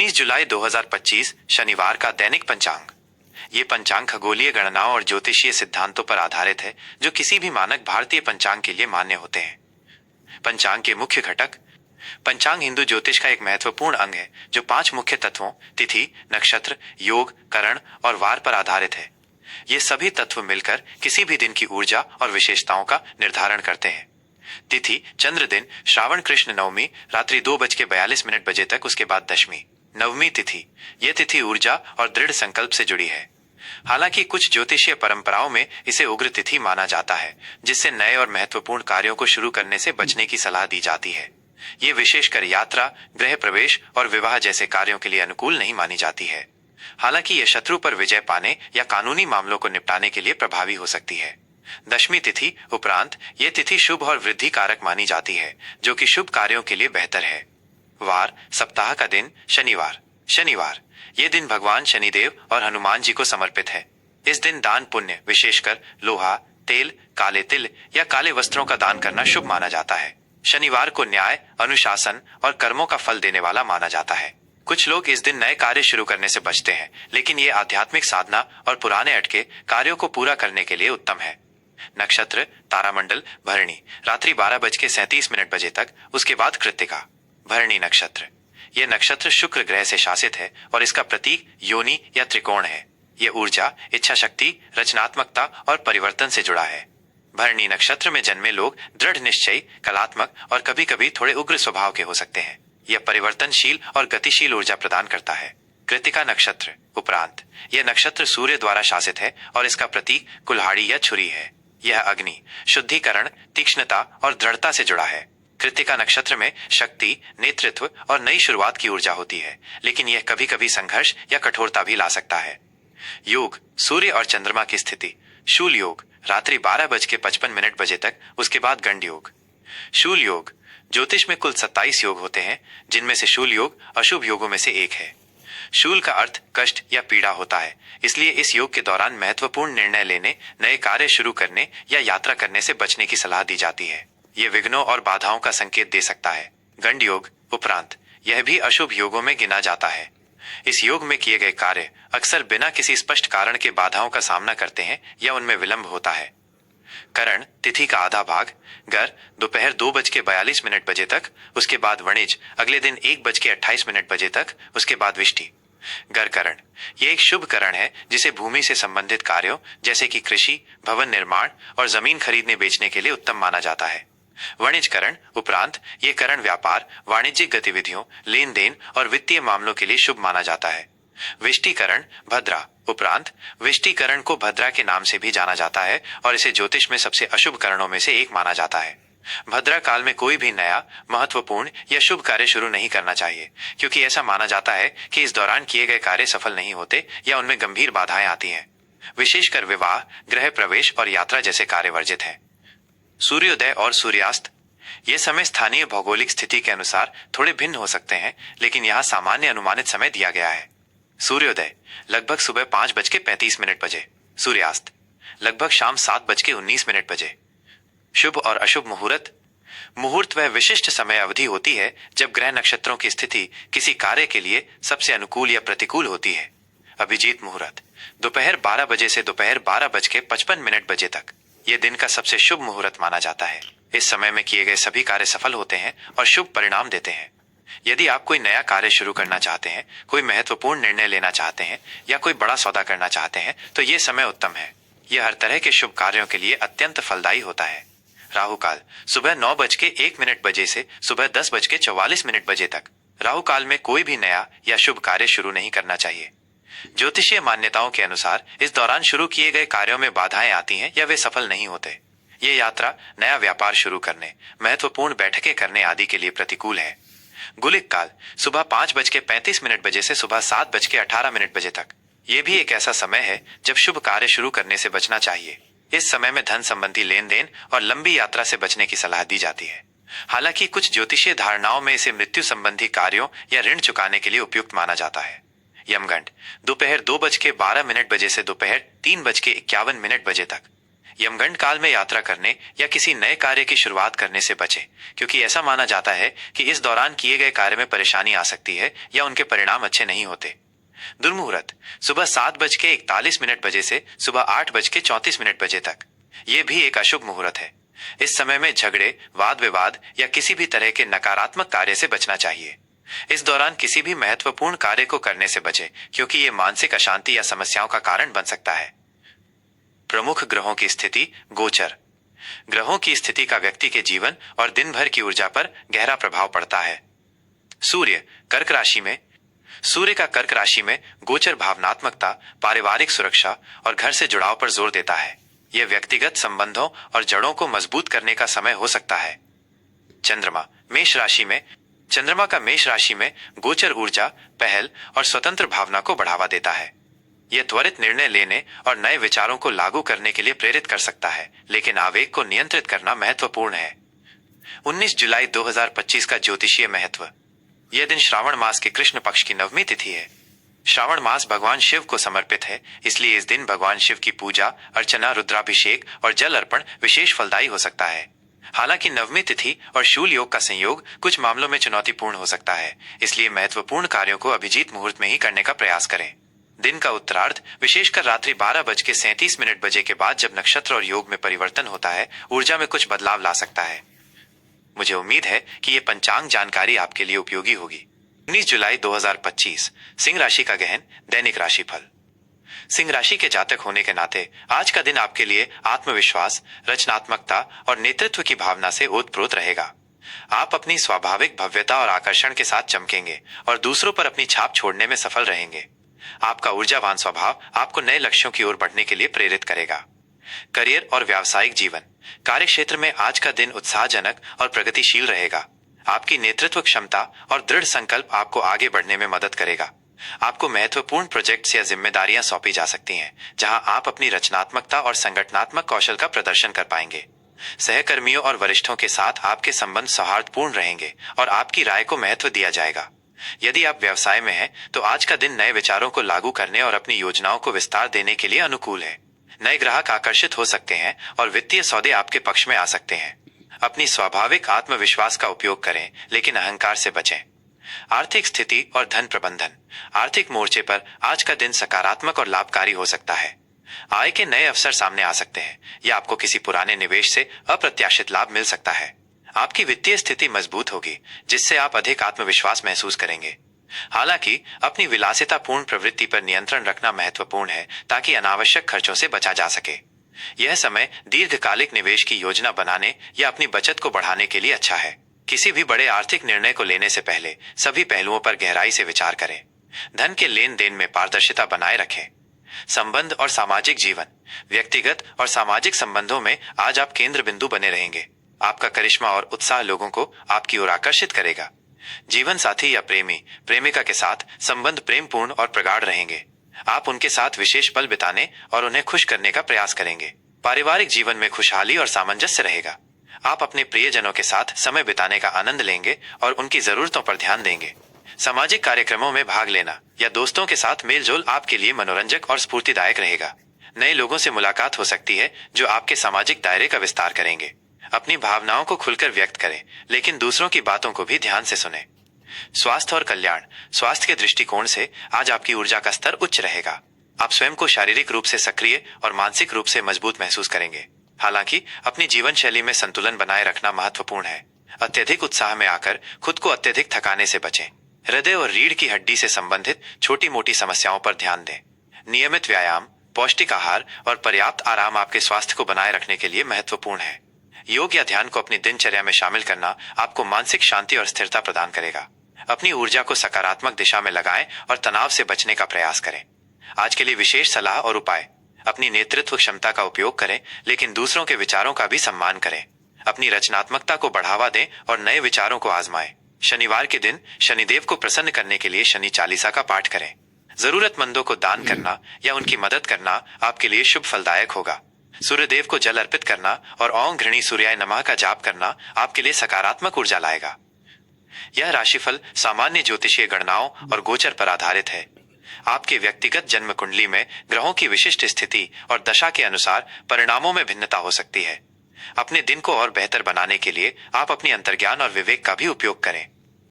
19 जुलाई 2025 शनिवार का दैनिक पंचांग। ये पंचांग खगोलीय गणनाओं और ज्योतिषीय सिद्धांतों पर आधारित है जो किसी भी मानक भारतीय पंचांग के लिए मान्य होते हैं। पंचांग के मुख्य घटक। पंचांग हिंदू ज्योतिष का एक महत्वपूर्ण अंग है जो 5 मुख्य तत्वों तिथि, नक्षत्र, योग, करण और वार पर आधारित है। ये सभी तत्व मिलकर किसी भी दिन की ऊर्जा और विशेषताओं का निर्धारण करते हैं। तिथि चंद्र दिन श्रावण कृष्ण नवमी रात्रि 2:42 बजे तक, उसके बाद दशमी नवमी तिथि। यह तिथि ऊर्जा और दृढ़ संकल्प से जुड़ी है। हालांकि कुछ ज्योतिषीय परंपराओं में इसे उग्र तिथि माना जाता है, जिससे नए और महत्वपूर्ण कार्यों को शुरू करने से बचने की सलाह दी जाती है। ये विशेषकर यात्रा, गृह प्रवेश और विवाह जैसे कार्यों के लिए अनुकूल नहीं मानी जाती है। हालांकि यह शत्रु पर विजय पाने या कानूनी मामलों को निपटाने के लिए प्रभावी हो सकती है। दशमी तिथि उपरांत यह तिथि शुभ और वृद्धि कारक मानी जाती है, जो कि शुभ कार्यों के लिए बेहतर है। वार सप्ताह का दिन शनिवार। शनिवार ये दिन भगवान शनिदेव और हनुमान जी को समर्पित है। इस दिन दान पुण्य, विशेषकर लोहा, तेल, काले तिल या काले वस्त्रों का दान करना शुभ माना जाता है। शनिवार को न्याय, अनुशासन और कर्मों का फल देने वाला माना जाता है। कुछ लोग इस दिन नए कार्य शुरू करने से बचते हैं, लेकिन ये आध्यात्मिक साधना और पुराने अटके कार्यों को पूरा करने के लिए उत्तम है। नक्षत्र तारामंडल भरणी रात्रि 12:37 बजे तक, उसके बाद कृत्तिका। भरणी नक्षत्र यह नक्षत्र शुक्र ग्रह से शासित है और इसका प्रतीक योनि या त्रिकोण है। यह ऊर्जा, इच्छा शक्ति, रचनात्मकता और परिवर्तन से जुड़ा है। भरणी नक्षत्र में जन्मे लोग दृढ़ निश्चयी, कलात्मक और कभी कभी थोड़े उग्र स्वभाव के हो सकते हैं। यह परिवर्तनशील और गतिशील ऊर्जा प्रदान करता है। कृत्तिका नक्षत्र उपरांत यह नक्षत्र सूर्य द्वारा शासित है और इसका प्रतीक कुल्हाड़ी या छुरी है। यह अग्नि, शुद्धिकरण, तीक्ष्णता और दृढ़ता से जुड़ा है। कृत्तिका नक्षत्र में शक्ति, नेतृत्व और नई शुरुआत की ऊर्जा होती है, लेकिन यह कभी कभी संघर्ष या कठोरता भी ला सकता है। योग सूर्य और चंद्रमा की स्थिति। शूल योग रात्रि 12:55 बजे तक, उसके बाद गंड योग। शूल योग ज्योतिष में कुल 27 योग होते हैं, जिनमें से शूल योग अशुभ योगों में से एक है। शूल का अर्थ कष्ट या पीड़ा होता है, इसलिए इस योग के दौरान महत्वपूर्ण निर्णय लेने, नए कार्य शुरू करने या यात्रा करने से बचने की सलाह दी जाती है। ये विघ्नों और बाधाओं का संकेत दे सकता है। गंड योग उपरांत यह भी अशुभ योगों में गिना जाता है। इस योग में किए गए कार्य अक्सर बिना किसी स्पष्ट कारण के बाधाओं का सामना करते हैं या उनमें विलंब होता है। करण तिथि का आधा भाग गर दोपहर 2:42 बजे तक, उसके बाद वणिज अगले दिन 1:28 बजे तक, उसके बाद विष्टि। गर करण यह एक शुभ करण है जिसे भूमि से संबंधित कार्यों जैसे कि कृषि, भवन निर्माण और जमीन खरीदने बेचने के लिए उत्तम माना जाता है। वणिज करण उपरांत ये करण व्यापार, वाणिज्यिक गतिविधियों, लेन देन और वित्तीय मामलों के लिए शुभ माना जाता है। विष्टिकरण भद्रा उपरांत विष्टिकरण को भद्रा के नाम से भी जाना जाता है और इसे ज्योतिष में सबसे अशुभ करणों में से एक माना जाता है। भद्रा काल में कोई भी नया, महत्वपूर्ण या शुभ कार्य शुरू नहीं करना चाहिए, क्योंकि ऐसा माना जाता है कि इस दौरान किए गए कार्य सफल नहीं होते या उनमें गंभीर बाधाएं आती हैं। विशेषकर विवाह, गृह प्रवेश और यात्रा जैसे कार्य वर्जित हैं। सूर्योदय और सूर्यास्त ये समय स्थानीय भौगोलिक स्थिति के अनुसार थोड़े भिन्न हो सकते हैं, लेकिन यहाँ सामान्य अनुमानित समय दिया गया है। सूर्योदय लगभग सुबह 5:35 बजे। सूर्यास्त लगभग शाम 7:19 बजे। शुभ और अशुभ मुहूर्त। मुहूर्त वह विशिष्ट समय अवधि होती है जब ग्रह नक्षत्रों की स्थिति किसी कार्य के लिए सबसे अनुकूल या प्रतिकूल होती है। अभिजीत मुहूर्त दोपहर 12 बजे से दोपहर 12:55 बजे तक, यह दिन का सबसे शुभ मुहूर्त माना जाता है। इस समय में किए गए सभी कार्य सफल होते हैं और शुभ परिणाम देते हैं। यदि आप कोई नया कार्य शुरू करना चाहते हैं, कोई महत्वपूर्ण निर्णय लेना चाहते हैं या कोई बड़ा सौदा करना चाहते हैं, तो ये समय उत्तम है। यह हर तरह के शुभ कार्यों के लिए अत्यंत फलदायी होता है। राहु काल सुबह 9:01 बजे से सुबह 10:44 बजे तक। राहु काल में कोई भी नया या शुभ कार्य शुरू नहीं करना चाहिए। ज्योतिषीय मान्यताओं के अनुसार इस दौरान शुरू किए गए कार्यों में बाधाएं आती हैं या वे सफल नहीं होते। ये यात्रा, नया व्यापार शुरू करने, महत्वपूर्ण बैठकें करने आदि के लिए प्रतिकूल है। गुलिक काल सुबह 5:35 बजे से सुबह 7:18 बजे तक। ये भी एक ऐसा समय है जब शुभ कार्य शुरू करने से बचना चाहिए। इस समय में धन संबंधी लेन देन और लंबी यात्रा से बचने की सलाह दी जाती है। हालांकि कुछ ज्योतिषीय धारणाओं में इसे मृत्यु संबंधी कार्यों या ऋण चुकाने के लिए उपयुक्त माना जाता है। यमगंड दोपहर 2:12 बजे से दोपहर 3:51 बजे तक। यमगंड काल में यात्रा करने या किसी नए कार्य की शुरुआत करने से बचें, क्योंकि ऐसा माना जाता है कि इस दौरान किए गए कार्य में परेशानी आ सकती है या उनके परिणाम अच्छे नहीं होते। दुर्मुहूर्त सुबह 7:41 बजे से सुबह 8:34 बजे तक। ये भी एक अशुभ मुहूर्त है। इस समय में झगड़े, वाद विवाद या किसी भी तरह के नकारात्मक कार्य से बचना चाहिए। इस दौरान किसी भी महत्वपूर्ण कार्य को करने से बचें, क्योंकि ये मानसिक अशांति या समस्याओं का कारण बन सकता है। प्रमुख ग्रहों की स्थिति। गोचर ग्रहों की स्थिति का व्यक्ति के जीवन और दिन भर की ऊर्जा पर गहरा प्रभाव पड़ता है। सूर्य कर्क राशि में। सूर्य का कर्क राशि में गोचर भावनात्मकता, पारिवारिक सुरक्षा और घर से जुड़ाव पर जोर देता है। यह व्यक्तिगत संबंधों और जड़ों को मजबूत करने का समय हो सकता है। चंद्रमा मेष राशि में। चंद्रमा का मेष राशि में गोचर ऊर्जा, पहल और स्वतंत्र भावना को बढ़ावा देता है। यह त्वरित निर्णय लेने और नए विचारों को लागू करने के लिए प्रेरित कर सकता है, लेकिन आवेग को नियंत्रित करना महत्वपूर्ण है। 19 जुलाई 2025 का ज्योतिषीय महत्व। यह दिन श्रावण मास के कृष्ण पक्ष की नवमी तिथि है। श्रावण मास भगवान शिव को समर्पित है, इसलिए इस दिन भगवान शिव की पूजा अर्चना, रुद्राभिषेक और जल अर्पण विशेष फलदायी हो सकता है। हालांकि नवमी तिथि और शूल योग का संयोग कुछ मामलों में चुनौतीपूर्ण हो सकता है, इसलिए महत्वपूर्ण कार्यों को अभिजीत मुहूर्त में ही करने का प्रयास करें। दिन का उत्तरार्ध, विशेषकर रात्रि 12:37 बजे के बाद जब नक्षत्र और योग में परिवर्तन होता है, ऊर्जा में कुछ बदलाव ला सकता है। मुझे उम्मीद है कि ये पंचांग जानकारी आपके लिए उपयोगी होगी। 19 जुलाई 2025 सिंह राशि का गहन दैनिक राशिफल। सिंह राशि के जातक होने के नाते आज का दिन आपके लिए आत्मविश्वास, रचनात्मकता और नेतृत्व की भावना से ओतप्रोत रहेगा। आप अपनी स्वाभाविक भव्यता और आकर्षण के साथ चमकेंगे और दूसरों पर अपनी छाप छोड़ने में सफल रहेंगे। आपका ऊर्जावान स्वभाव आपको नए लक्ष्यों की ओर बढ़ने के लिए प्रेरित करेगा। करियर और व्यावसायिक जीवन। कार्य क्षेत्र में आज का दिन उत्साहजनक और प्रगतिशील रहेगा। आपकी नेतृत्व क्षमता और दृढ़ संकल्प आपको आगे बढ़ने में मदद करेगा। आपको महत्वपूर्ण प्रोजेक्ट्स या जिम्मेदारियां सौंपी जा सकती हैं, जहां आप अपनी रचनात्मकता और संगठनात्मक कौशल का प्रदर्शन कर पाएंगे। सहकर्मियों और वरिष्ठों के साथ आपके संबंध सौहार्दपूर्ण रहेंगे और आपकी राय को महत्व दिया जाएगा। यदि आप व्यवसाय में हैं, तो आज का दिन नए विचारों को लागू करने और अपनी योजनाओं को विस्तार देने के लिए अनुकूल है। नए ग्राहक आकर्षित हो सकते हैं और वित्तीय सौदे आपके पक्ष में आ सकते हैं। अपनी स्वाभाविक आत्मविश्वास का उपयोग करें, लेकिन अहंकार से बचें। आर्थिक स्थिति और धन प्रबंधन। आर्थिक मोर्चे पर आज का दिन सकारात्मक और लाभकारी हो सकता है। आय के नए अवसर सामने आ सकते हैं या आपको किसी पुराने निवेश से अप्रत्याशित लाभ मिल सकता है। आपकी वित्तीय स्थिति मजबूत होगी, जिससे आप अधिक आत्मविश्वास महसूस करेंगे। हालांकि अपनी विलासितापूर्ण प्रवृत्ति पर नियंत्रण रखना महत्वपूर्ण है, ताकि अनावश्यक खर्चों से बचा जा सके। यह समय दीर्घकालिक निवेश की योजना बनाने या अपनी बचत को बढ़ाने के लिए अच्छा है। किसी भी बड़े आर्थिक निर्णय को लेने से पहले सभी पहलुओं पर गहराई से विचार करें। धन के लेन देन में पारदर्शिता बनाए रखें। संबंध और सामाजिक जीवन। व्यक्तिगत और सामाजिक संबंधों में आज आप केंद्र बिंदु बने रहेंगे। आपका करिश्मा और उत्साह लोगों को आपकी ओर आकर्षित करेगा। जीवन साथी या प्रेमिका के साथ संबंध प्रेमपूर्ण और प्रगाढ़ रहेंगे। आप उनके साथ विशेष पल बिताने और उन्हें खुश करने का प्रयास करेंगे। पारिवारिक जीवन में खुशहाली और सामंजस्य रहेगा। आप अपने प्रियजनों के साथ समय बिताने का आनंद लेंगे और उनकी जरूरतों पर ध्यान देंगे। सामाजिक कार्यक्रमों में भाग लेना या दोस्तों के साथ मेलजोल आपके लिए मनोरंजक और स्फूर्तिदायक रहेगा। नए लोगों से मुलाकात हो सकती है, जो आपके सामाजिक दायरे का विस्तार करेंगे। अपनी भावनाओं को खुलकर व्यक्त करें, लेकिन दूसरों की बातों को भी ध्यान से सुनें। स्वास्थ्य और कल्याण। स्वास्थ्य के दृष्टिकोण से आज आपकी ऊर्जा का स्तर उच्च रहेगा। आप स्वयं को शारीरिक रूप से सक्रिय और मानसिक रूप से मजबूत महसूस करेंगे। हालांकि अपनी जीवन शैली में संतुलन बनाए रखना महत्वपूर्ण है। अत्यधिक उत्साह में आकर खुद को अत्यधिक थकाने से बचें। हृदय और रीढ़ की हड्डी से संबंधित छोटी मोटी समस्याओं पर ध्यान दें। नियमित व्यायाम, पौष्टिक आहार और पर्याप्त आराम आपके स्वास्थ्य को बनाए रखने के लिए महत्वपूर्ण है। योग या ध्यान को अपनी दिनचर्या में शामिल करना आपको मानसिक शांति और स्थिरता प्रदान करेगा। अपनी ऊर्जा को सकारात्मक दिशा में लगाएं और तनाव से बचने का प्रयास करें। आज के लिए विशेष सलाह और उपाय। अपनी नेतृत्व क्षमता का उपयोग करें, लेकिन दूसरों के विचारों का भी सम्मान करें। अपनी रचनात्मकता को बढ़ावा दें और नए विचारों को आजमाएं। शनिवार के दिन शनिदेव को प्रसन्न करने के लिए शनि चालीसा का पाठ करें। जरूरतमंदों को दान करना या उनकी मदद करना आपके लिए शुभ फलदायक होगा। सूर्यदेव को जल अर्पित करना और ओम घृणी सूर्याय नमः का जाप करना आपके लिए सकारात्मक ऊर्जा लाएगा। यह राशिफल सामान्य ज्योतिषीय गणनाओं और गोचर पर आधारित है। आपके व्यक्तिगत जन्म कुंडली में ग्रहों की विशिष्ट स्थिति और दशा के अनुसार परिणामों में भिन्नता हो सकती है। अपने दिन को और बेहतर बनाने के लिए आप अपनी अंतर्ज्ञान और विवेक का भी उपयोग करें।